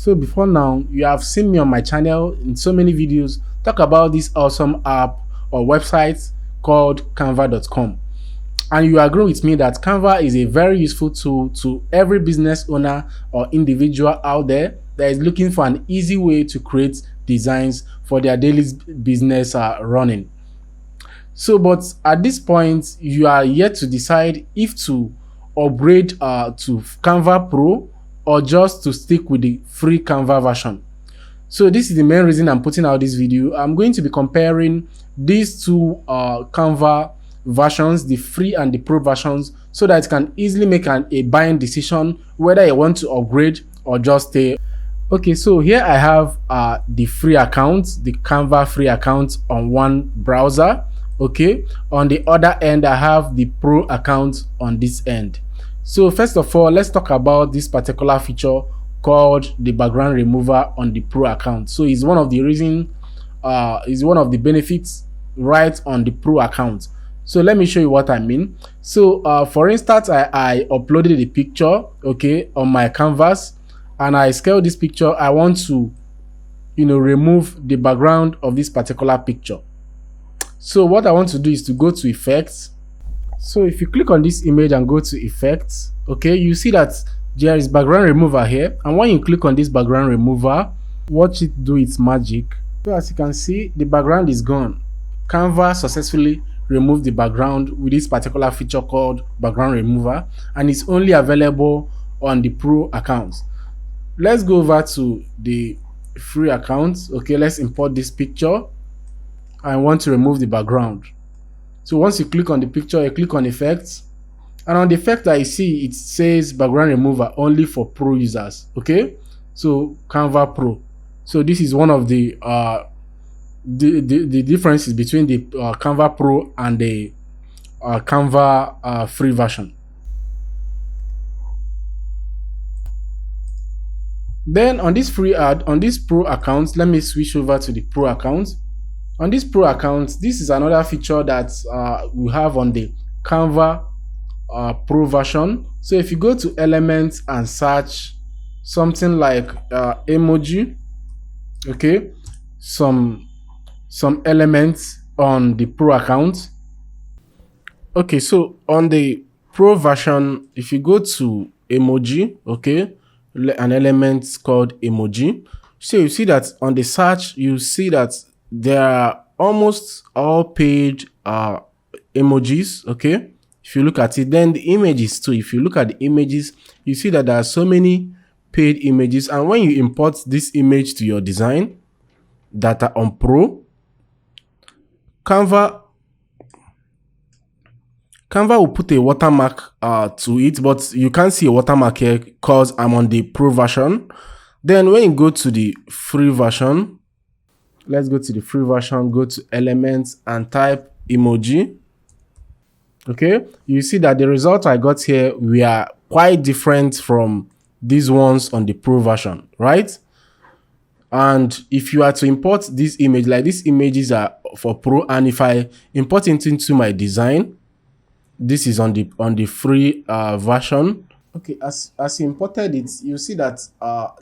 So before now, you have seen me on my channel in so many videos talk about this awesome app or website called canva.com. And you agree with me that Canva is a very useful tool to every business owner or individual out there that is looking for an easy way to create designs for their daily business running. So, but at this point, you are yet to decide if to upgrade to Canva Pro or just to stick with the free Canva version. So this is the main reason I'm putting out this video. I'm going to be comparing these two Canva versions, the free and the pro versions, so that you can easily make a buying decision whether you want to upgrade or just stay. Okay, so here I have the free account, the Canva free account on one browser. Okay, on the other end, I have the pro account on this end. So first of all, let's talk about this particular feature called the background remover on the pro account. So it's one of the is one of the benefits right on the pro account. So let me show you what I mean. So for instance, I uploaded the picture, okay, on my canvas, and I scale this picture. I want to, remove the background of this particular picture. So what I want to do is to go to effects. So if you click on this image and go to effects, okay, you see that there is background remover here, and when you click on this background remover, watch it do its magic. So as you can see, the background is gone. Canva successfully removed the background with this particular feature called background remover, and it's only available on the pro account. Let's go over to the free account. Okay, let's import this picture. I want to remove the background. So once you click on the picture, you click on effects, and on the effect I see it says background remover only for pro users. Okay, so Canva Pro. So this is one of the differences between the Canva Pro and the Canva free version. Then on this on this pro account, let me switch over to the pro account. On this pro account, this is another feature that we have on the Canva pro version. So if you go to elements and search something like emoji, okay, some elements on the pro account. Okay, so on the pro version, if you go to emoji, okay, an element called emoji, so you see that on the search, you see that there are almost all paid emojis. Okay, if you look at it, then the images too. If you look at the images, you see that there are so many paid images, and when you import this image to your design that are on pro, Canva will put a watermark to it, but you can't see a watermark here because I'm on the pro version. Then when you go to the free version, let's go to the free version, go to elements and type emoji. Okay, you see that the results I got here were quite different from these ones on the pro version, right? And if you are to import this image, like these images are for pro, and if I import it into my design, this is on the free version. Okay, as you imported it, you see that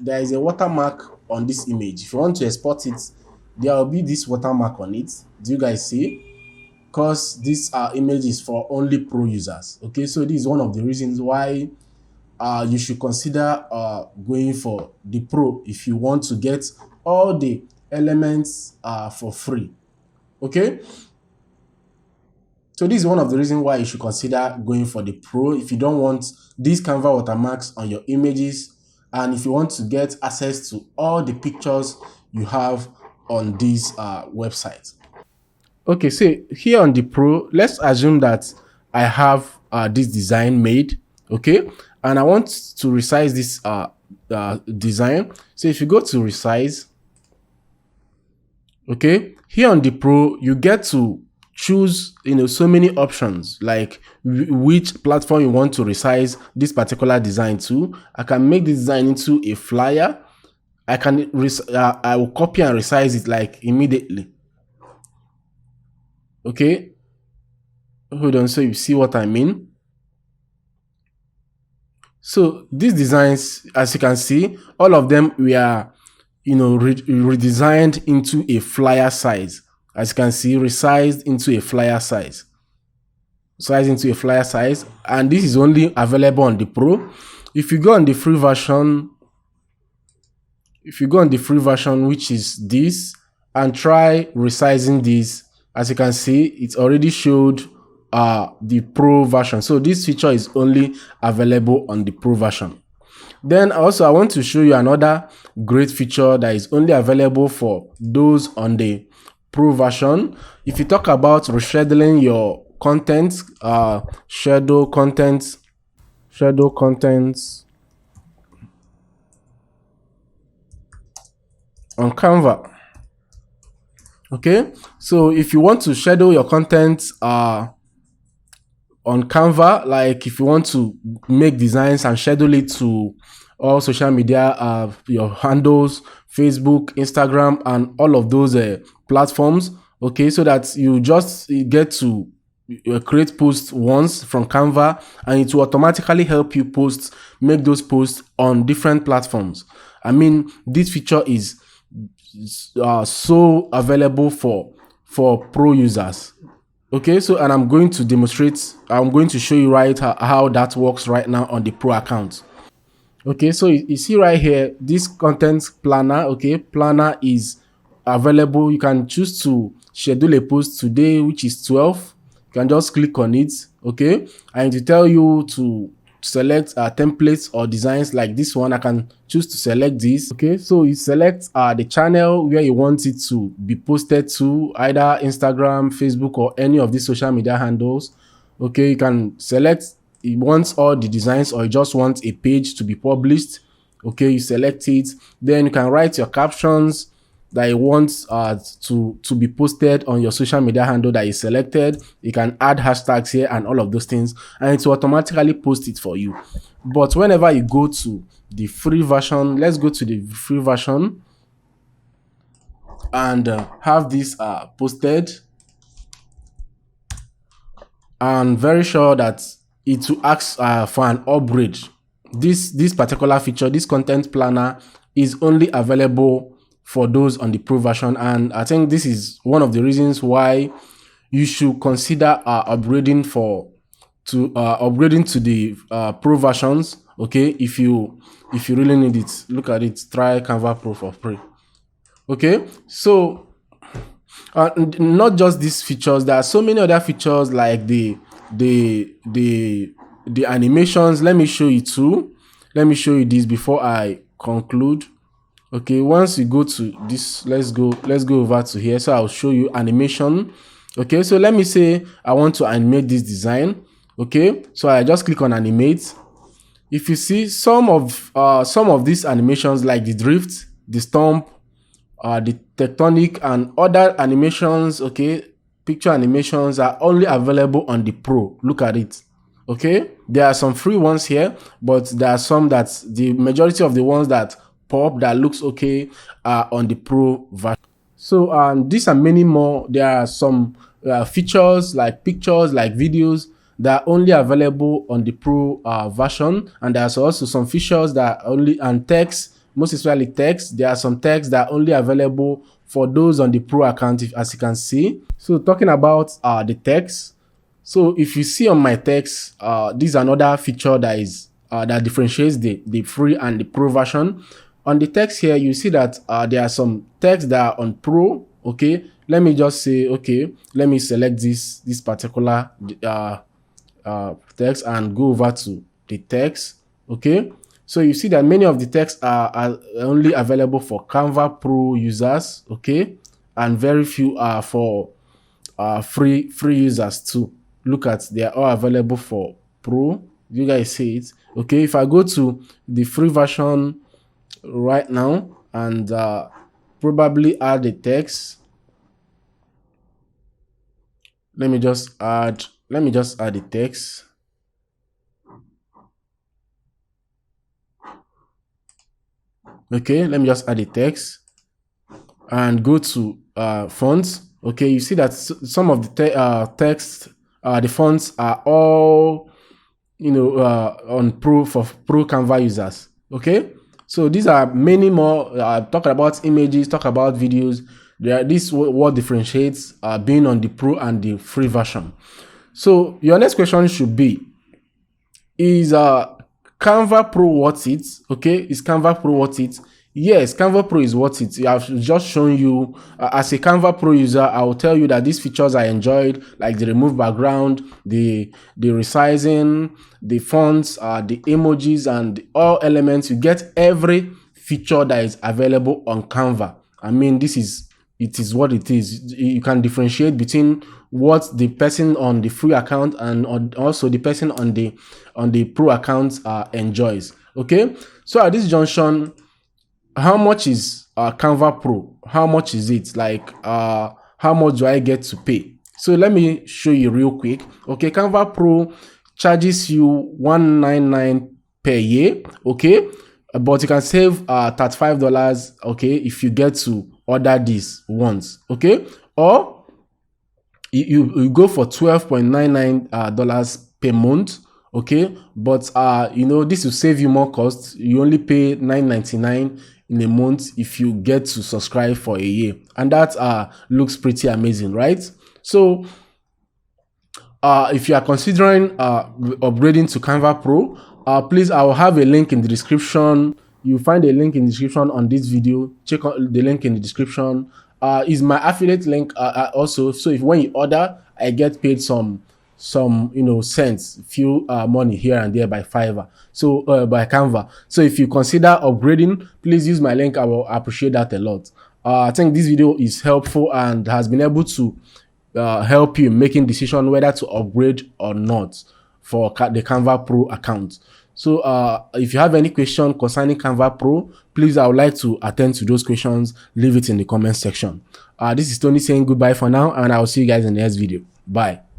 there is a watermark on this image. If you want to export it, there will be this watermark on it. Do you guys see? Because this image is for only pro users. Okay, so this is one of the reasons why you should consider going for the pro if you want to get all the elements for free. Okay, so this is one of the reasons why you should consider going for the pro if you don't want these Canva watermarks on your images, and if you want to get access to all the pictures you have on this website. Okay, so here on the pro, let's assume that I have this design made, okay, and I want to resize this design. So if you go to resize, okay, here on the pro, you get to choose so many options, like which platform you want to resize this particular design to. I can make this design into a flyer. I will copy and resize it like immediately. Okay, hold on, so you see what I mean. So these designs, as you can see, all of them were, redesigned into a flyer size. As you can see, resized into a flyer size. And this is only available on the Pro. If you go on the free version, which is this, and try resizing this, as you can see, it's already showed the Pro version. So this feature is only available on the Pro version. Then also I want to show you another great feature that is only available for those on the Pro version. If you talk about rescheduling your content, shadow content on Canva. Okay, so if you want to schedule your content on Canva, like if you want to make designs and schedule it to all social media, your handles, Facebook, Instagram, and all of those platforms, okay, so that you just get to create posts once from Canva, and it will automatically help you make those posts on different platforms. I mean, this feature is so available for Pro users. Okay, so and I'm going to show you right how that works right now on the Pro account. Okay, so you see right here, this content planner, okay, planner is available. You can choose to schedule a post today, which is 12. You can just click on it, okay, and to tell you to select templates or designs like this one. I can choose to select this. Okay, so you select the channel where you want it to be posted to, either Instagram, Facebook, or any of these social media handles. Okay, you can select you want all the designs or you just want a page to be published. Okay, you select it, then you can write your captions that you want to be posted on your social media handle that you selected. You can add hashtags here and all of those things, and it will automatically post it for you. But whenever you go to the free version, let's go to the free version and have this posted. I'm very sure that it will ask for an upgrade. This particular feature, this content planner, is only available for those on the Pro version, and I think this is one of the reasons why you should consider upgrading to the Pro versions. Okay, if you really need it, look at it. Try Canva Pro for free. Okay, so not just these features, there are so many other features like the animations. Let me show you this before I conclude. Okay, once you go to this, let's go over to here. So I'll show you animation. Okay, so let me say I want to animate this design. Okay, so I just click on animate. If you see some of these animations, like the drift, the stomp, the tectonic, and other animations, okay, picture animations, are only available on the Pro. Look at it. Okay, there are some free ones here, but there are some that the majority of the ones that pop that looks okay are on the Pro version. So these and many more. There are some features like pictures, like videos, that are only available on the Pro version, and there's also some features that are only, and text, most especially text. There are some text that are only available for those on the Pro account, as you can see. So talking about the text, so if you see on my text, this is another feature that is that differentiates the free and the Pro version. On the text here, you see that there are some text that are on Pro. Okay, let me just say, okay, let me select this particular text and go over to the text. Okay, so you see that many of the texts are only available for Canva Pro users. Okay, and very few are for free users too. Look at, they are all available for Pro. You guys see it. Okay, if I go to the free version right now and probably add the text, let me just add the text. Okay, let me just add the text and go to fonts. Okay, you see that some of the text, the fonts are all on pro for pro Canva users. Okay, so these are many more. Talk about images, talk about videos. This what differentiates being on the pro and the free version. So your next question should be: is Canva Pro worth it? Okay, is Canva Pro worth it? Yes, Canva Pro is worth it. I've just shown you as a Canva Pro user. I will tell you that these features I enjoyed, like the remove background, the resizing, the fonts, the emojis, and all elements. You get every feature that is available on Canva. I mean, it is what it is. You can differentiate between what the person on the free account and also the person on the pro account enjoys. Okay, so at this junction, how much is Canva Pro? How much is it? Like how much do I get to pay? So let me show you real quick. Okay, Canva Pro charges you $199 per year. Okay, but you can save $35. Okay, if you get to order this once. Okay, or you go for $12.99 per month. Okay, but this will save you more costs. You only pay $9.99 in a month if you get to subscribe for a year, and that looks pretty amazing, right? So if you are considering upgrading to Canva Pro, please, I will have a link in the description. You'll find a link in the description on this video. Check out the link in the description. Is my affiliate link also. So if when you order, I get paid some cents, few money here and there by Fiverr. So by Canva. So if you consider upgrading, please use my link. I will appreciate that a lot. I think this video is helpful and has been able to help you making decision whether to upgrade or not for the Canva Pro account. So if you have any question concerning Canva Pro, please, I would like to attend to those questions. Leave it in the comment section. This is Tony saying goodbye for now, and I will see you guys in the next video. Bye.